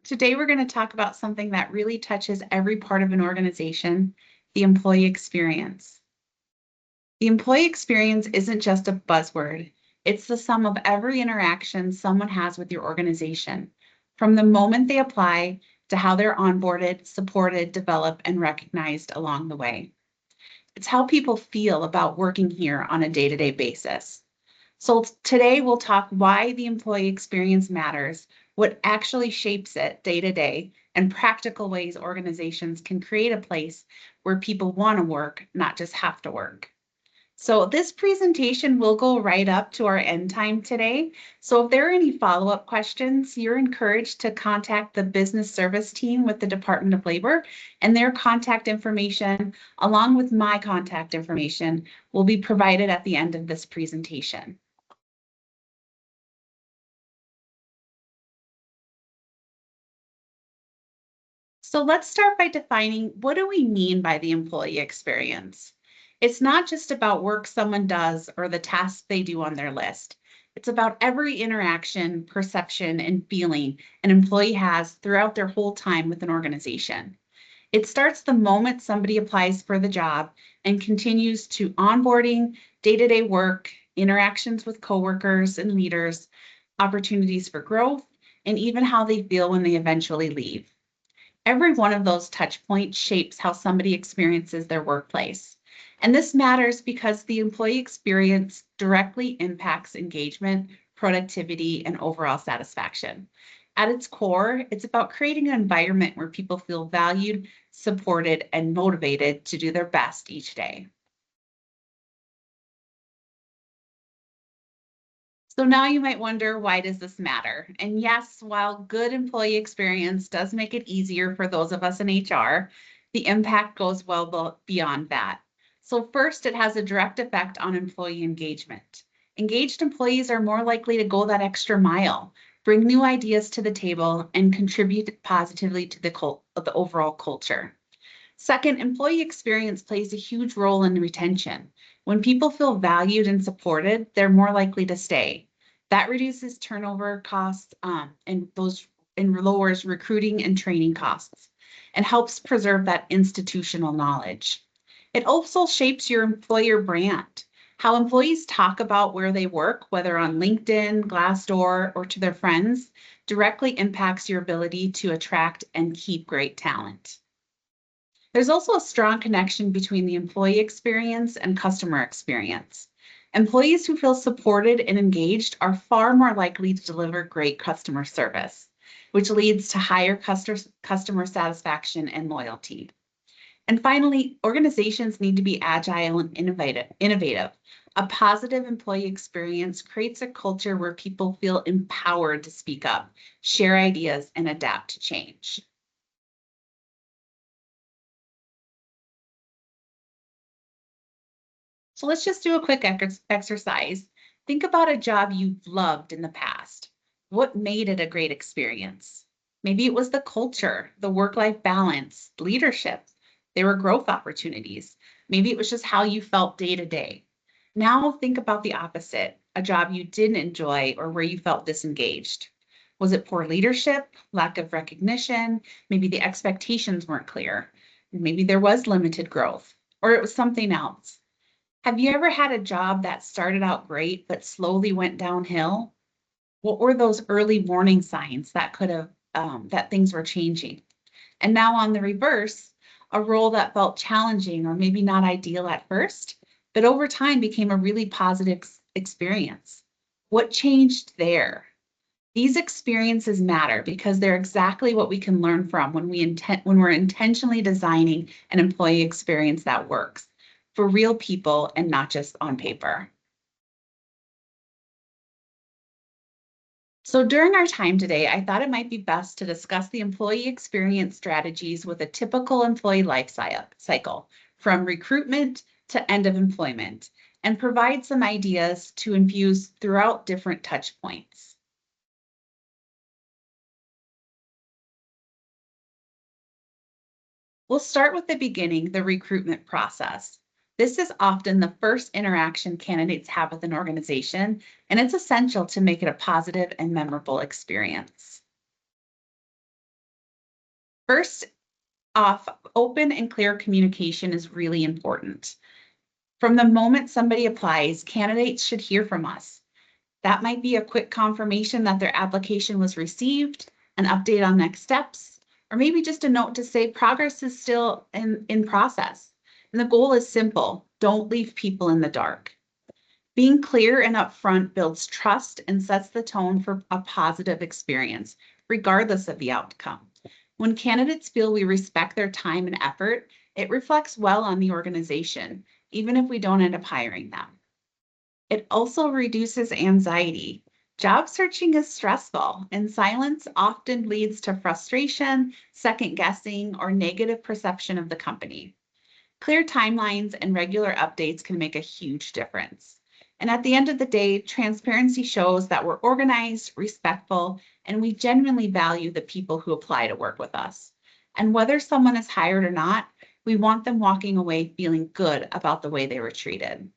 Today, we're going to talk about something that really touches every part of an organization, the employee experience. The employee experience isn't just a buzzword. It's the sum of every interaction someone has with your organization, from the moment they apply to how they're onboarded, supported, developed, and recognized along the way. It's how people feel about working here on a day-to-day basis. So today we'll talk why the employee experience matters, what actually shapes it day to day, and practical ways organizations can create a place where people want to work, not just have to work. So this presentation will go right up to our end time today. So if there are any follow-up questions, you're encouraged to contact the business service team with the Department of Labor, and their contact information, along with my contact information, will be provided at the end of this presentation. So let's start by defining, what do we mean by the employee experience? It's not just about work someone does or the tasks they do on their list. It's about every interaction, perception, and feeling an employee has throughout their whole time with an organization. It starts the moment somebody applies for the job and continues to onboarding, day-to-day work, interactions with coworkers and leaders, opportunities for growth, and even how they feel when they eventually leave. Every one of those touch points shapes how somebody experiences their workplace. And this matters because the employee experience directly impacts engagement, productivity, and overall satisfaction. At its core, it's about creating an environment where people feel valued, supported, and motivated to do their best each day. So now you might wonder, why does this matter? And yes, while good employee experience does make it easier for those of us in HR, the impact goes well beyond that. So first, it has a direct effect on employee engagement. Engaged employees are more likely to go that extra mile, bring new ideas to the table, and contribute positively to the overall culture. Second, employee experience plays a huge role in retention. When people feel valued and supported, they're more likely to stay. That reduces turnover costs and lowers recruiting and training costs, and helps preserve that institutional knowledge. It also shapes your employer brand. How employees talk about where they work, whether on LinkedIn, Glassdoor, or to their friends, directly impacts your ability to attract and keep great talent. There's also a strong connection between the employee experience and customer experience. Employees who feel supported and engaged are far more likely to deliver great customer service, which leads to higher customer satisfaction and loyalty. And finally, organizations need to be agile and innovative. A positive employee experience creates a culture where people feel empowered to speak up, share ideas, and adapt to change. So let's just do a quick exercise. Think about a job you've loved in the past. What made it a great experience? Maybe it was the culture, the work-life balance, leadership. There were growth opportunities. Maybe it was just how you felt day to day. Now think about the opposite, a job you didn't enjoy or where you felt disengaged. Was it poor leadership, lack of recognition? Maybe the expectations weren't clear. Maybe there was limited growth, or it was something else. Have you ever had a job that started out great but slowly went downhill? What were those early warning signs that could have that things were changing? And now on the reverse, a role that felt challenging or maybe not ideal at first, but over time became a really positive experience. What changed there? These experiences matter because they're exactly what we can learn from when we're intentionally designing an employee experience that works for real people and not just on paper. So during our time today, I thought it might be best to discuss the employee experience strategies with a typical employee life cycle, from recruitment to end of employment, and provide some ideas to infuse throughout different touch points. We'll start with the beginning, the recruitment process. This is often the first interaction candidates have with an organization, and it's essential to make it a positive and memorable experience. First off, open and clear communication is really important. From the moment somebody applies, candidates should hear from us. That might be a quick confirmation that their application was received, an update on next steps, or maybe just a note to say progress is still in process. And the goal is simple: don't leave people in the dark. Being clear and upfront builds trust and sets the tone for a positive experience, regardless of the outcome. When candidates feel we respect their time and effort, it reflects well on the organization, even if we don't end up hiring them. It also reduces anxiety. Job searching is stressful, and silence often leads to frustration, second guessing, or negative perception of the company. Clear timelines and regular updates can make a huge difference. And at the end of the day, transparency shows that we're organized, respectful, and we genuinely value the people who apply to work with us. And whether someone is hired or not, we want them walking away feeling good about the way they were treated.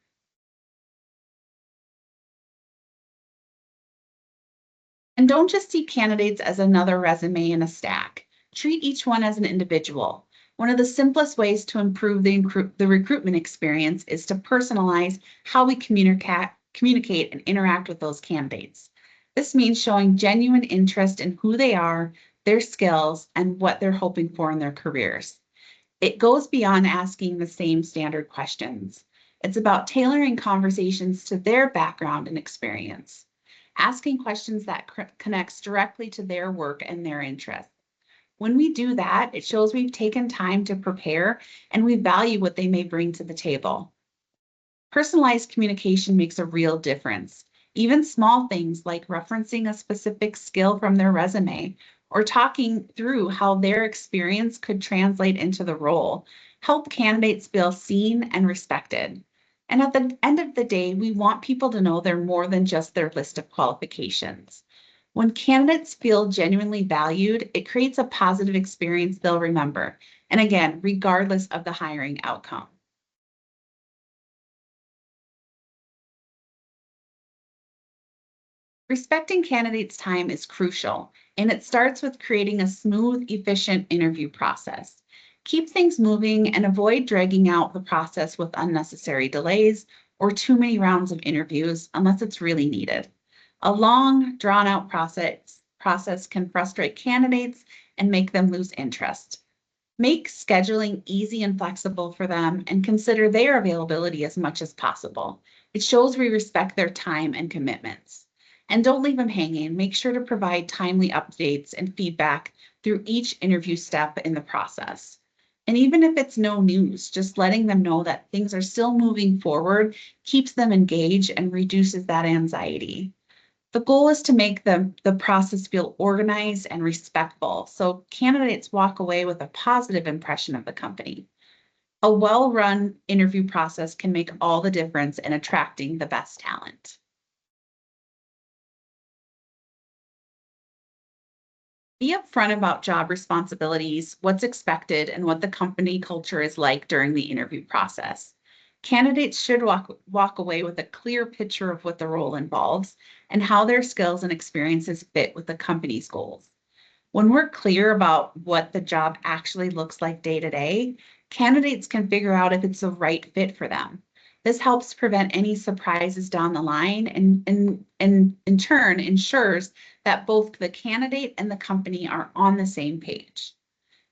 And don't just see candidates as another resume in a stack. Treat each one as an individual. One of the simplest ways to improve the recruitment experience is to personalize how we communicate and interact with those candidates. This means showing genuine interest in who they are, their skills, and what they're hoping for in their careers. It goes beyond asking the same standard questions. It's about tailoring conversations to their background and experience, asking questions that connects directly to their work and their interests. When we do that, it shows we've taken time to prepare and we value what they may bring to the table. Personalized communication makes a real difference. Even small things like referencing a specific skill from their resume or talking through how their experience could translate into the role help candidates feel seen and respected. And at the end of the day, we want people to know they're more than just their list of qualifications. When candidates feel genuinely valued, it creates a positive experience they'll remember. And again, regardless of the hiring outcome. Respecting candidates' time is crucial, and it starts with creating a smooth, efficient interview process. Keep things moving and avoid dragging out the process with unnecessary delays or too many rounds of interviews unless it's really needed. A long, drawn-out process can frustrate candidates and make them lose interest. Make scheduling easy and flexible for them and consider their availability as much as possible. It shows we respect their time and commitments. And don't leave them hanging. Make sure to provide timely updates and feedback through each interview step in the process. And even if it's no news, just letting them know that things are still moving forward keeps them engaged and reduces that anxiety. The goal is to make the process feel organized and respectful, so candidates walk away with a positive impression of the company. A well-run interview process can make all the difference in attracting the best talent. Be upfront about job responsibilities, what's expected, and what the company culture is like during the interview process. Candidates should walk away with a clear picture of what the role involves and how their skills and experiences fit with the company's goals. When we're clear about what the job actually looks like day to day, candidates can figure out if it's the right fit for them. This helps prevent any surprises down the line and in turn ensures that both the candidate and the company are on the same page.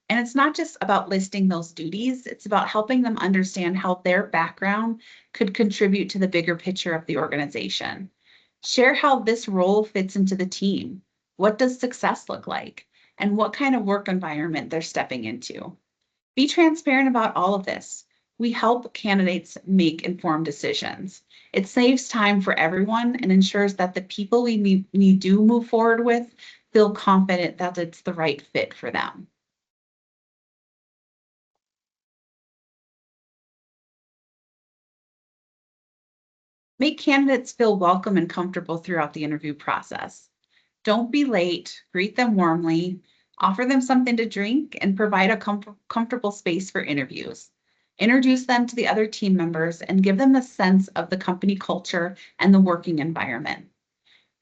And it's not just about listing those duties, it's about helping them understand how their background could contribute to the bigger picture of the organization. Share how this role fits into the team. What does success look like? And what kind of work environment they're stepping into. Be transparent about all of this. We help candidates make informed decisions. It saves time for everyone and ensures that the people we do move forward with feel confident that it's the right fit for them. Make candidates feel welcome and comfortable throughout the interview process. Don't be late, greet them warmly, offer them something to drink, and provide a comfortable space for interviews. Introduce them to the other team members and give them a sense of the company culture and the working environment.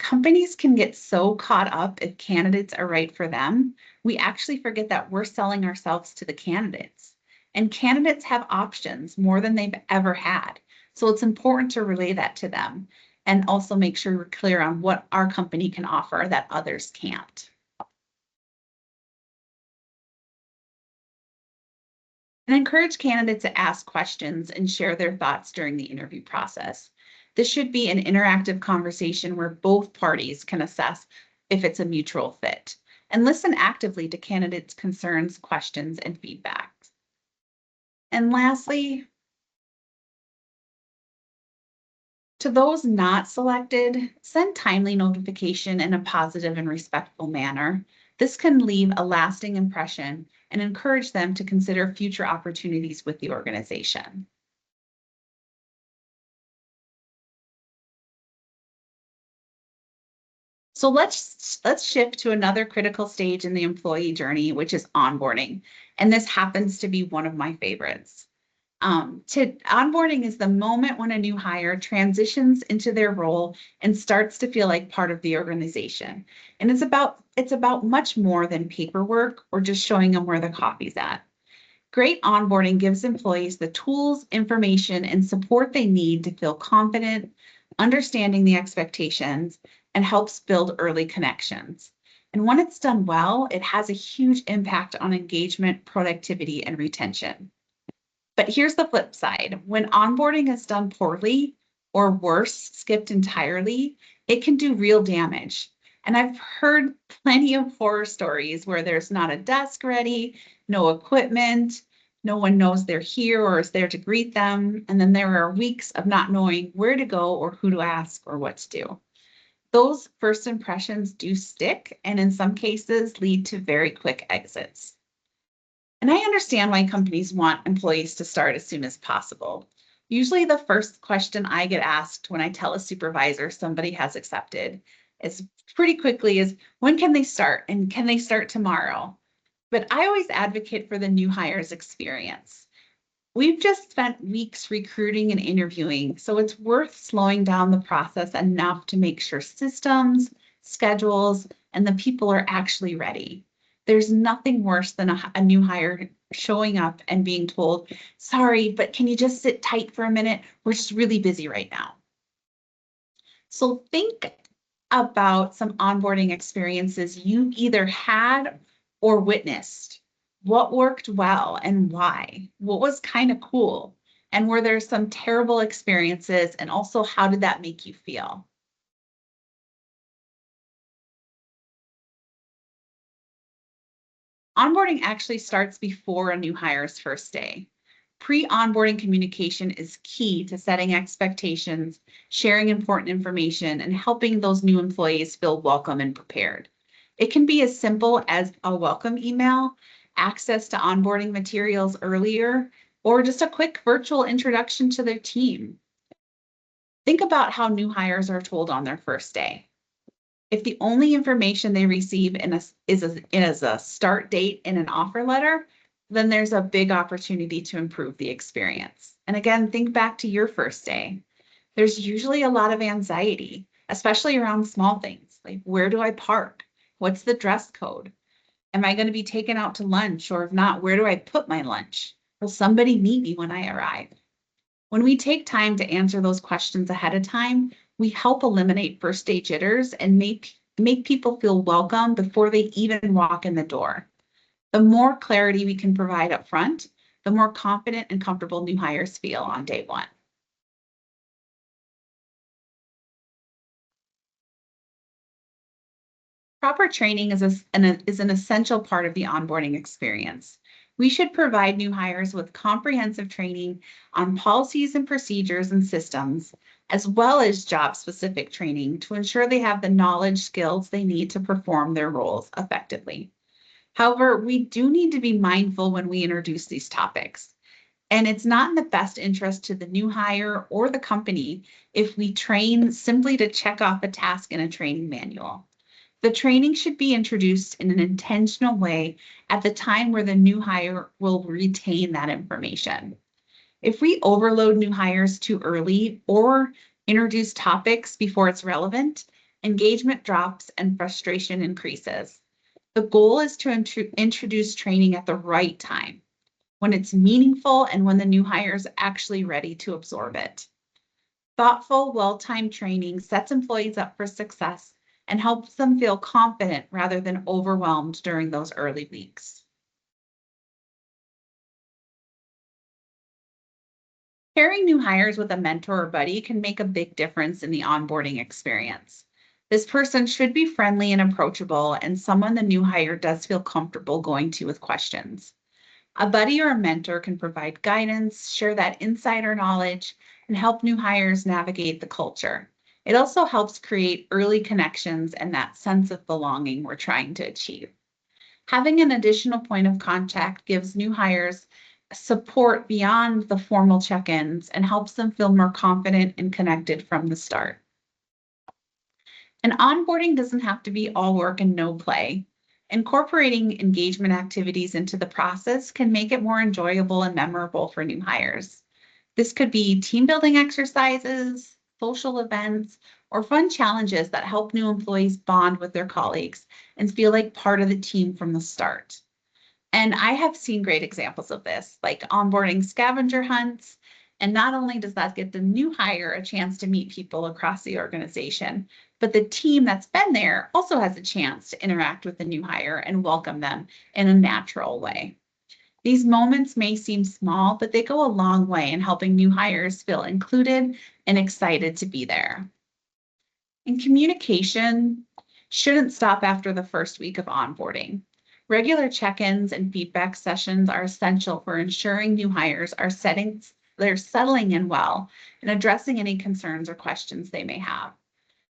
Companies can get so caught up if candidates are right for them, we actually forget that we're selling ourselves to the candidates. And candidates have options more than they've ever had. So it's important to relay that to them and also make sure we're clear on what our company can offer that others can't. And encourage candidates to ask questions and share their thoughts during the interview process. This should be an interactive conversation where both parties can assess if it's a mutual fit, and listen actively to candidates' concerns, questions, and feedback. And lastly, to those not selected, send timely notification in a positive and respectful manner. This can leave a lasting impression and encourage them to consider future opportunities with the organization. So let's shift to another critical stage in the employee journey, which is onboarding. And this happens to be one of my favorites. Onboarding is the moment when a new hire transitions into their role and starts to feel like part of the organization. And it's about much more than paperwork or just showing them where the coffee's at. Great onboarding gives employees the tools, information, and support they need to feel confident, understanding the expectations, and helps build early connections. And when it's done well, it has a huge impact on engagement, productivity, and retention. But here's the flip side. When onboarding is done poorly, or worse, skipped entirely, it can do real damage. And I've heard plenty of horror stories where there's not a desk ready, no equipment, no one knows they're here or is there to greet them. And then there are weeks of not knowing where to go or who to ask or what to do. Those first impressions do stick and in some cases lead to very quick exits. And I understand why companies want employees to start as soon as possible. Usually the first question I get asked when I tell a supervisor somebody has accepted is pretty quickly is, when can they start? And can they start tomorrow? But I always advocate for the new hires experience. We've just spent weeks recruiting and interviewing, so it's worth slowing down the process enough to make sure systems, schedules, and the people are actually ready. There's nothing worse than a new hire showing up and being told, sorry, but can you just sit tight for a minute? We're just really busy right now. So think about some onboarding experiences you've either had or witnessed. What worked well and why? What was kind of cool? And were there some terrible experiences? And also, how did that make you feel? Onboarding actually starts before a new hire's first day. Pre-onboarding communication is key to setting expectations, sharing important information, and helping those new employees feel welcome and prepared. It can be as simple as a welcome email, access to onboarding materials earlier, or just a quick virtual introduction to their team. Think about how new hires are told on their first day. If the only information they receive is a start date in an offer letter, then there's a big opportunity to improve the experience. And again, think back to your first day. There's usually a lot of anxiety, especially around small things like, where do I park? What's the dress code? Am I going to be taken out to lunch? Or if not, where do I put my lunch? Will somebody meet me when I arrive? When we take time to answer those questions ahead of time, we help eliminate first day jitters and make people feel welcome before they even walk in the door. The more clarity we can provide up front, the more confident and comfortable new hires feel on day one. Proper training is an essential part of the onboarding experience. We should provide new hires with comprehensive training on policies and procedures and systems, as well as job-specific training to ensure they have the knowledge, skills they need to perform their roles effectively. However, we do need to be mindful when we introduce these topics. And it's not in the best interest to the new hire or the company if we train simply to check off a task in a training manual. The training should be introduced in an intentional way at the time where the new hire will retain that information. If we overload new hires too early or introduce topics before it's relevant, Engagement drops and frustration increases. The goal is to introduce training at the right time, when it's meaningful and when the new hire is actually ready to absorb it. Thoughtful, well-timed training sets employees up for success and helps them feel confident rather than overwhelmed during those early weeks. Pairing new hires with a mentor or buddy can make a big difference in the onboarding experience. This person should be friendly and approachable and someone the new hire does feel comfortable going to with questions. A buddy or a mentor can provide guidance, share that insider knowledge, and help new hires navigate the culture. It also helps create early connections and that sense of belonging we're trying to achieve. Having an additional point of contact gives new hires support beyond the formal check-ins and helps them feel more confident and connected from the start. And onboarding doesn't have to be all work and no play. Incorporating engagement activities into the process can make it more enjoyable and memorable for new hires. This could be team building exercises, social events, or fun challenges that help new employees bond with their colleagues and feel like part of the team from the start. And I have seen great examples of this, like onboarding scavenger hunts. And not only does that get the new hire a chance to meet people across the organization, but the team that's been there also has a chance to interact with the new hire and welcome them in a natural way. These moments may seem small, but they go a long way in helping new hires feel included and excited to be there. And communication shouldn't stop after the first week of onboarding. Regular check-ins and feedback sessions are essential for ensuring new hires are settling in well and addressing any concerns or questions they may have.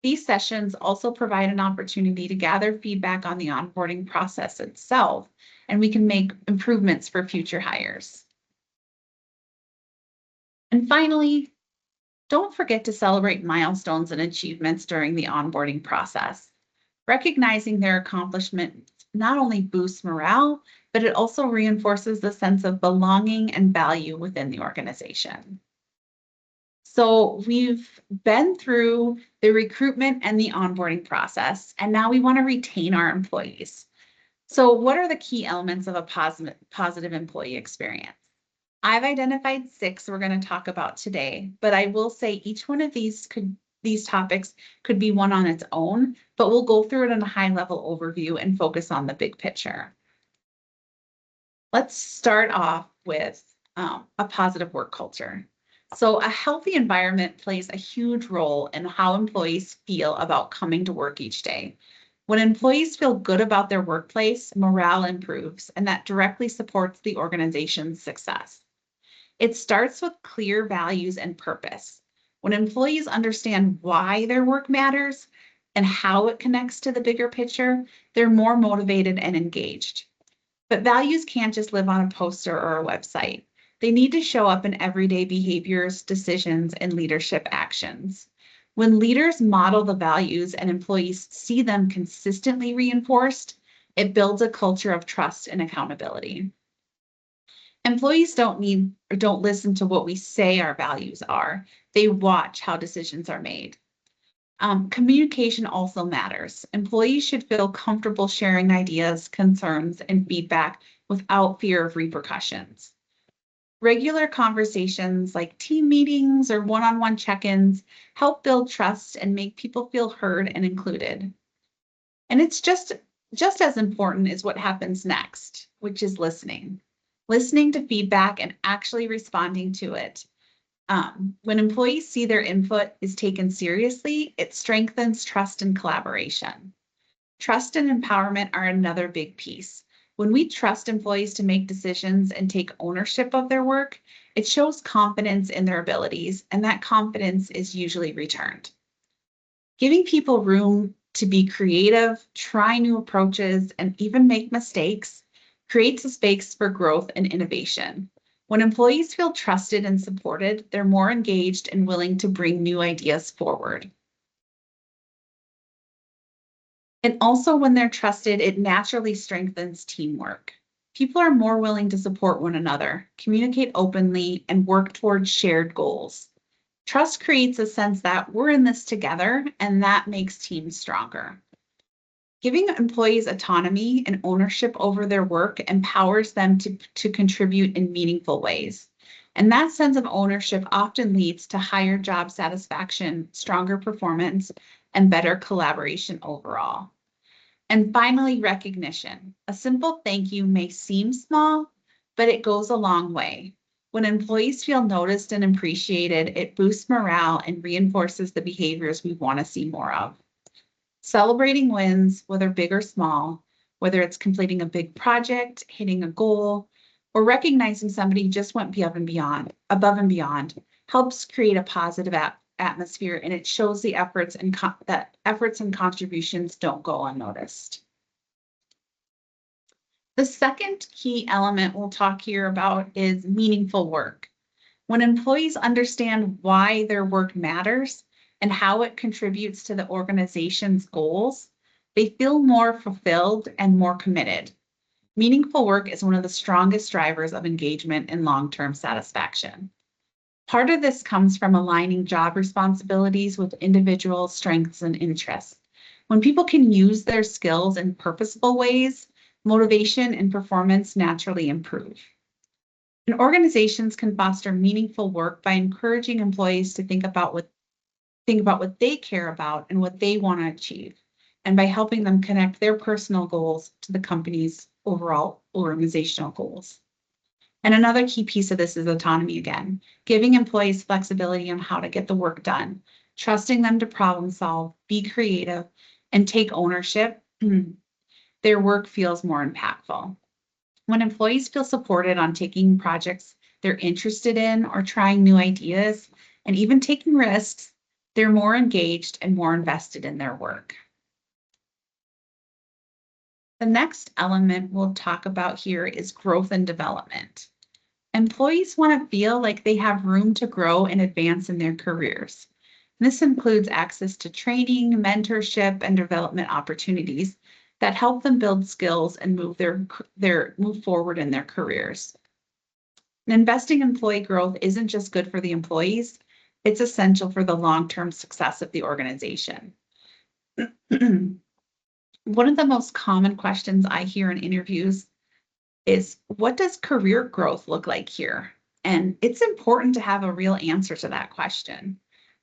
These sessions also provide an opportunity to gather feedback on the onboarding process itself, and we can make improvements for future hires. And finally, don't forget to celebrate milestones and achievements during the onboarding process. Recognizing their accomplishments not only boosts morale, but it also reinforces the sense of belonging and value within the organization. So we've been through the recruitment and the onboarding process, and now we want to retain our employees. So what are the key elements of a positive employee experience? I've identified 6 we're going to talk about today, but I will say each one of these topics could be one on its own, but we'll go through it in a high-level overview and focus on the big picture. Let's start off with a positive work culture. So a healthy environment plays a huge role in how employees feel about coming to work each day. When employees feel good about their workplace, morale improves, and that directly supports the organization's success. It starts with clear values and purpose. When employees understand why their work matters and how it connects to the bigger picture, they're more motivated and engaged. But values can't just live on a poster or a website. They need to show up in everyday behaviors, decisions, and leadership actions. When leaders model the values and employees see them consistently reinforced, it builds a culture of trust and accountability. Employees don't listen to what we say our values are. They watch how decisions are made. Communication also matters. Employees should feel comfortable sharing ideas, concerns, and feedback without fear of repercussions. Regular conversations like team meetings or one-on-one check-ins help build trust and make people feel heard and included. And it's just as important as what happens next, which is listening. Listening to feedback and actually responding to it. When employees see their input is taken seriously, it strengthens trust and collaboration. Trust and empowerment are another big piece. When we trust employees to make decisions and take ownership of their work, it shows confidence in their abilities, and that confidence is usually returned. Giving people room to be creative, try new approaches, and even make mistakes creates a space for growth and innovation. When employees feel trusted and supported, they're more engaged and willing to bring new ideas forward. And also when they're trusted, it naturally strengthens teamwork. People are more willing to support one another, communicate openly, and work towards shared goals. Trust creates a sense that we're in this together, and that makes teams stronger. Giving employees autonomy and ownership over their work empowers them to contribute in meaningful ways. And that sense of ownership often leads to higher job satisfaction, stronger performance, and better collaboration overall. And finally, recognition. A simple thank you may seem small, but it goes a long way. When employees feel noticed and appreciated, it boosts morale and reinforces the behaviors we want to see more of. Celebrating wins, whether big or small, whether it's completing a big project, hitting a goal, or recognizing somebody just went above and beyond, helps create a positive atmosphere, and it shows the efforts and contributions don't go unnoticed. The second key element we'll talk here about is meaningful work. When employees understand why their work matters and how it contributes to the organization's goals, they feel more fulfilled and more committed. Meaningful work is one of the strongest drivers of engagement and long-term satisfaction. Part of this comes from aligning job responsibilities with individual strengths and interests. When people can use their skills in purposeful ways, motivation and performance naturally improve. And organizations can foster meaningful work by encouraging employees to think about what they care about and what they want to achieve, and by helping them connect their personal goals to the company's overall organizational goals. And another key piece of this is autonomy again, giving employees flexibility on how to get the work done, trusting them to problem solve, be creative, and take ownership. Their work feels more impactful. When employees feel supported on taking projects they're interested in or trying new ideas and even taking risks, they're more engaged and more invested in their work. The next element we'll talk about here is growth and development. Employees want to feel like they have room to grow and advance in their careers. This includes access to training, mentorship, and development opportunities that help them build skills and move forward in their careers. And investing in employee growth isn't just good for the employees, it's essential for the long-term success of the organization. One of the most common questions I hear in interviews is, what does career growth look like here? And it's important to have a real answer to that question.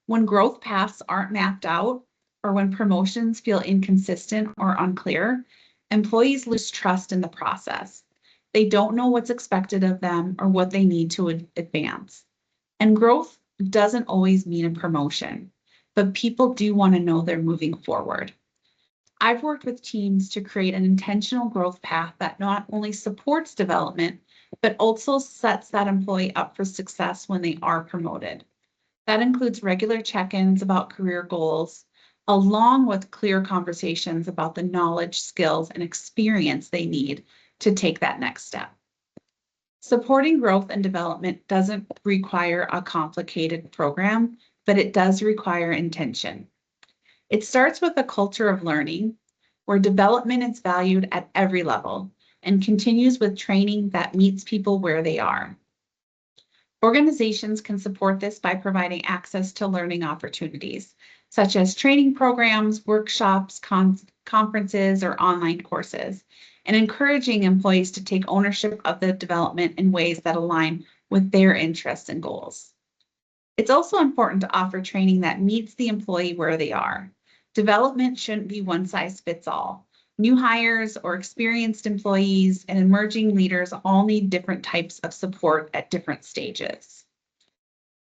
When growth paths aren't mapped out, or when promotions feel inconsistent or unclear, employees lose trust in the process. They don't know what's expected of them or what they need to advance. And growth doesn't always mean a promotion, but people do want to know they're moving forward. I've worked with teams to create an intentional growth path that not only supports development, but also sets that employee up for success when they are promoted. That includes regular check-ins about career goals, along with clear conversations about the knowledge, skills, and experience they need to take that next step. Supporting growth and development doesn't require a complicated program, but it does require intention. It starts with a culture of learning, where development is valued at every level, and continues with training that meets people where they are. Organizations can support this by providing access to learning opportunities, such as training programs, workshops, conferences, or online courses, and encouraging employees to take ownership of the development in ways that align with their interests and goals. It's also important to offer training that meets the employee where they are. Development shouldn't be one size fits all. New hires or experienced employees and emerging leaders all need different types of support at different stages.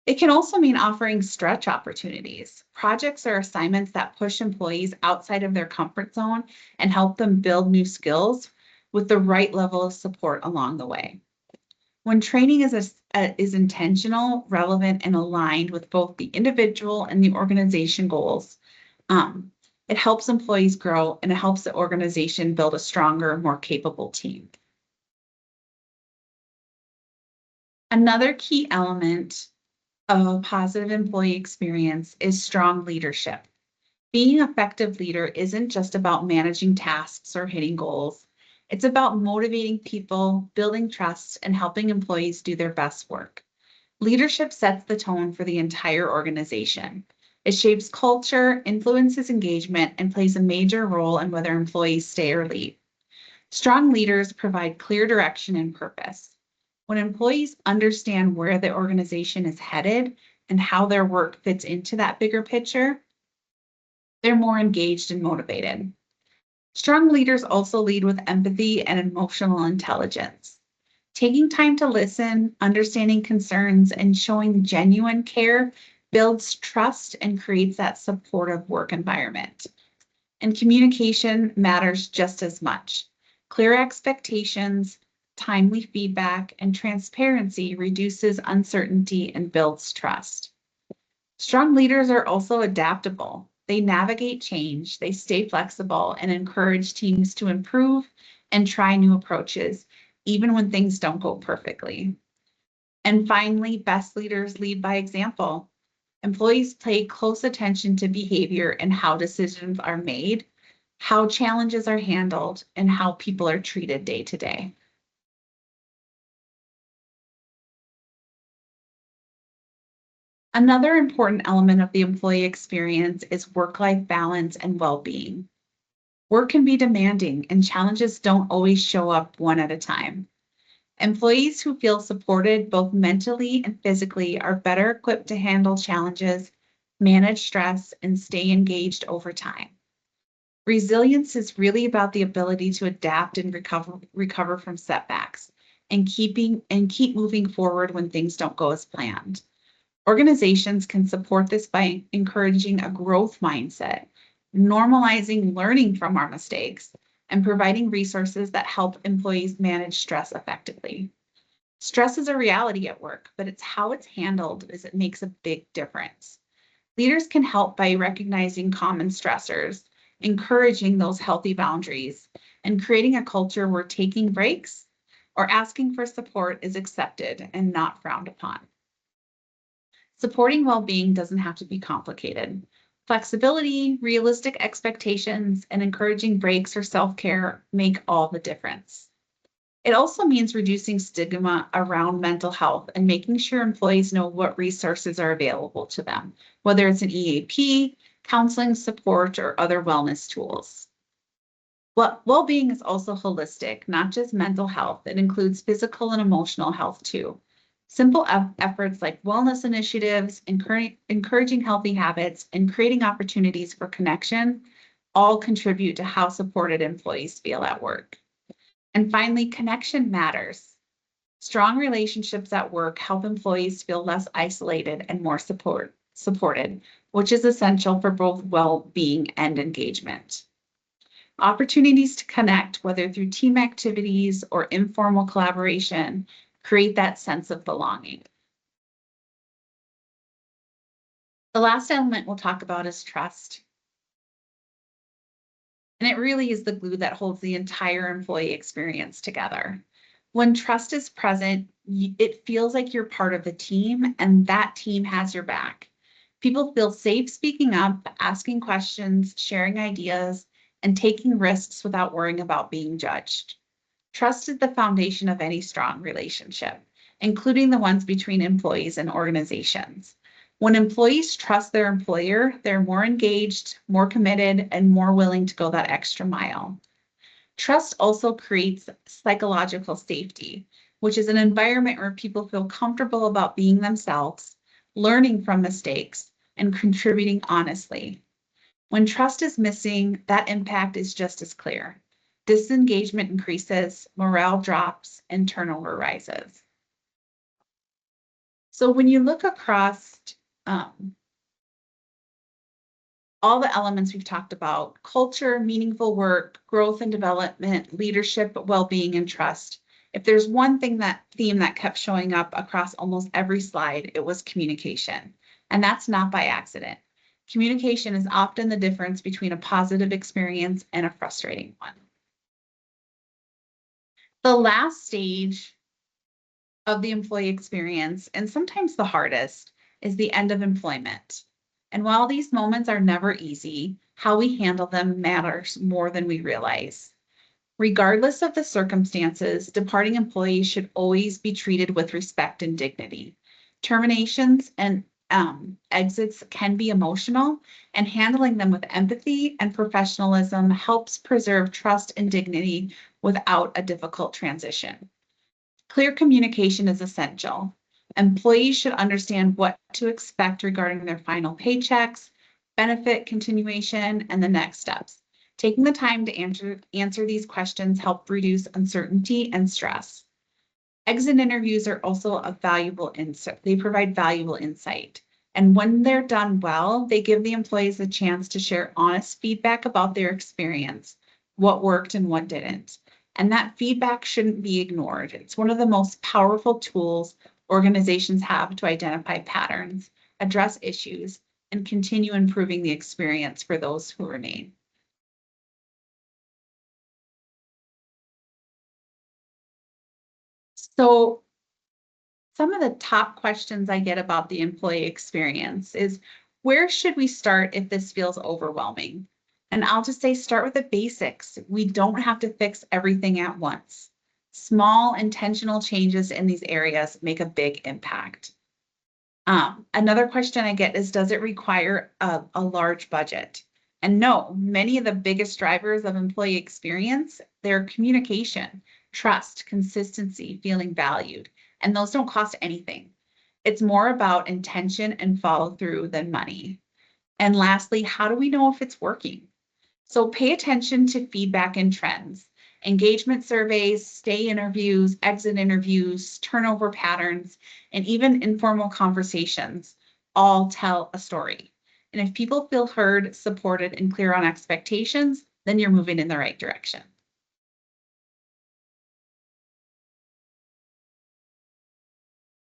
It can also mean offering stretch opportunities. Projects or assignments that push employees outside of their comfort zone and help them build new skills with the right level of support along the way. When training is intentional, relevant, and aligned with both the individual and the organization goals, it helps employees grow and it helps the organization build a stronger, more capable team. Another key element of a positive employee experience is strong leadership. Being an effective leader isn't just about managing tasks or hitting goals. It's about motivating people, building trust, and helping employees do their best work. Leadership sets the tone for the entire organization. It shapes culture, influences engagement, and plays a major role in whether employees stay or leave. Strong leaders provide clear direction and purpose. When employees understand where the organization is headed and how their work fits into that bigger picture, they're more engaged and motivated. Strong leaders also lead with empathy and emotional intelligence. Taking time to listen, understanding concerns, and showing genuine care builds trust and creates that supportive work environment. And communication matters just as much. Clear expectations, timely feedback, and transparency reduces uncertainty and builds trust. Strong leaders are also adaptable. They navigate change, they stay flexible, and encourage teams to improve and try new approaches, even when things don't go perfectly. And finally, best leaders lead by example. Employees pay close attention to behavior and how decisions are made, how challenges are handled, and how people are treated day to day. Another important element of the employee experience is work-life balance and well-being. Work can be demanding and challenges don't always show up one at a time. Employees who feel supported both mentally and physically are better equipped to handle challenges, manage stress, and stay engaged over time. Resilience is really about the ability to adapt and recover from setbacks and keep moving forward when things don't go as planned. Organizations can support this by encouraging a growth mindset, normalizing learning from our mistakes, and providing resources that help employees manage stress effectively. Stress is a reality at work, but it's how it's handled as it makes a big difference. Leaders can help by recognizing common stressors, encouraging those healthy boundaries, and creating a culture where taking breaks or asking for support is accepted and not frowned upon. Supporting well-being doesn't have to be complicated. Flexibility, realistic expectations, and encouraging breaks or self-care make all the difference. It also means reducing stigma around mental health and making sure employees know what resources are available to them, whether it's an EAP, counseling support, or other wellness tools. Well-being is also holistic, not just mental health. It includes physical and emotional health too. Simple efforts like wellness initiatives, encouraging healthy habits, and creating opportunities for connection all contribute to how supported employees feel at work. And finally, connection matters. Strong relationships at work help employees feel less isolated and more supported, which is essential for both well-being and engagement. Opportunities to connect, whether through team activities or informal collaboration, create that sense of belonging. The last element we'll talk about is trust. And it really is the glue that holds the entire employee experience together. When trust is present, it feels like you're part of the team and that team has your back. People feel safe speaking up, asking questions, sharing ideas, and taking risks without worrying about being judged. Trust is the foundation of any strong relationship, including the ones between employees and organizations. When employees trust their employer, they're more engaged, more committed, and more willing to go that extra mile. Trust also creates psychological safety, which is an environment where people feel comfortable about being themselves, learning from mistakes, and contributing honestly. When trust is missing, that impact is just as clear. Disengagement increases, morale drops, and turnover rises. So when you look across all the elements we've talked about, culture, meaningful work, growth and development, leadership, well-being, and trust, if there's one theme that kept showing up across almost every slide, it was communication. And that's not by accident. Communication is often the difference between a positive experience and a frustrating one. The last stage of the employee experience, and sometimes the hardest, is the end of employment. And while these moments are never easy, how we handle them matters more than we realize. Regardless of the circumstances, departing employees should always be treated with respect and dignity. Terminations and exits can be emotional, and handling them with empathy and professionalism helps preserve trust and dignity without a difficult transition. Clear communication is essential. Employees should understand what to expect regarding their final paychecks, benefit continuation, and the next steps. Taking the time to answer these questions help reduce uncertainty and stress. Exit interviews are also a valuable insight. They provide valuable insight. And when they're done well, they give the employees a chance to share honest feedback about their experience, what worked and what didn't. And that feedback shouldn't be ignored. It's one of the most powerful tools organizations have to identify patterns, address issues, and continue improving the experience for those who remain. So some of the top questions I get about the employee experience is, where should we start if this feels overwhelming? And I'll just say, start with the basics. We don't have to fix everything at once. Small intentional changes in these areas make a big impact. Another question I get is, does it require a large budget? And no, many of the biggest drivers of employee experience, they're communication, trust, consistency, feeling valued, and those don't cost anything. It's more about intention and follow through than money. And lastly, how do we know if it's working? So pay attention to feedback and trends. Engagement surveys, stay interviews, exit interviews, turnover patterns, and even informal conversations all tell a story. And if people feel heard, supported, and clear on expectations, then you're moving in the right direction.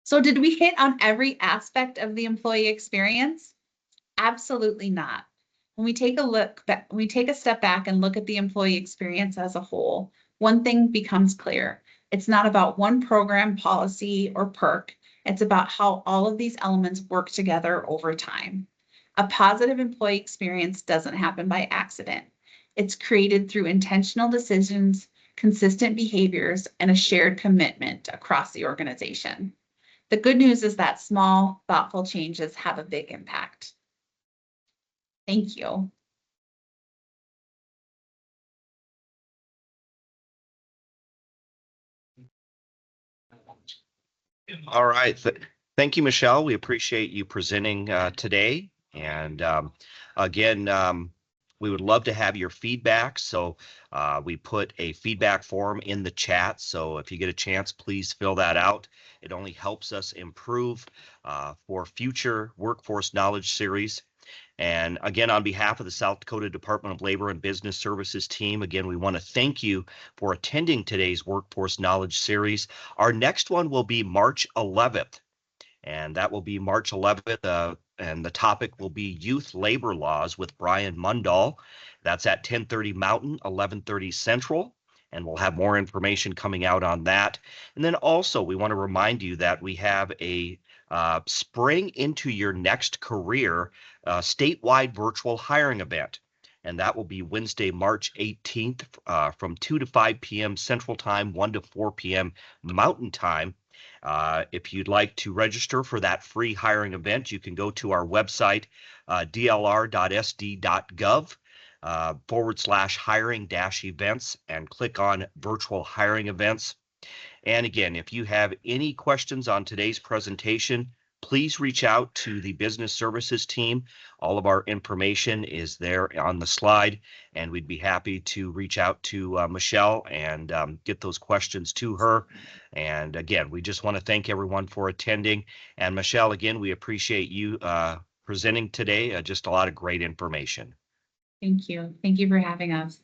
So did we hit on every aspect of the employee experience? Absolutely not. When we take a step back and look at the employee experience as a whole, one thing becomes clear. It's not about one program, policy, or perk. It's about how all of these elements work together over time. A positive employee experience doesn't happen by accident. It's created through intentional decisions, consistent behaviors, and a shared commitment across the organization. The good news is that small, thoughtful changes have a big impact. Thank you. All right. Thank you, Michelle. We appreciate you presenting today. And again, we would love to have your feedback. So we put a feedback form in the chat. So if you get a chance, please fill that out. It only helps us improve for future Workforce Knowledge Series. And again, on behalf of the South Dakota Department of Labor and Business Services team, again, we want to thank you for attending today's Workforce Knowledge Series. Our next one will be March 11th, and that will be March 11th, and the topic will be Youth Labor Laws with Brian Mundahl. That's at 10:30 Mountain, 11:30 Central. And we'll have more information coming out on that. And then also, we want to remind you that we have a Spring into Your Next Career statewide virtual hiring event. And that will be Wednesday, March 18th from 2 to 5 p.m. Central Time, 1 to 4 p.m. Mountain Time. If you'd like to register for that free hiring event, you can go to our website, dlr.sd.gov. /hiring-events and click on virtual hiring events. And again, if you have any questions on today's presentation, please reach out to the business services team. All of our information is there on the slide, and we'd be happy to reach out to Michelle and get those questions to her. And again, we just want to thank everyone for attending. And Michelle, again, we appreciate you presenting today. Just a lot of great information. Thank you. Thank you for having us.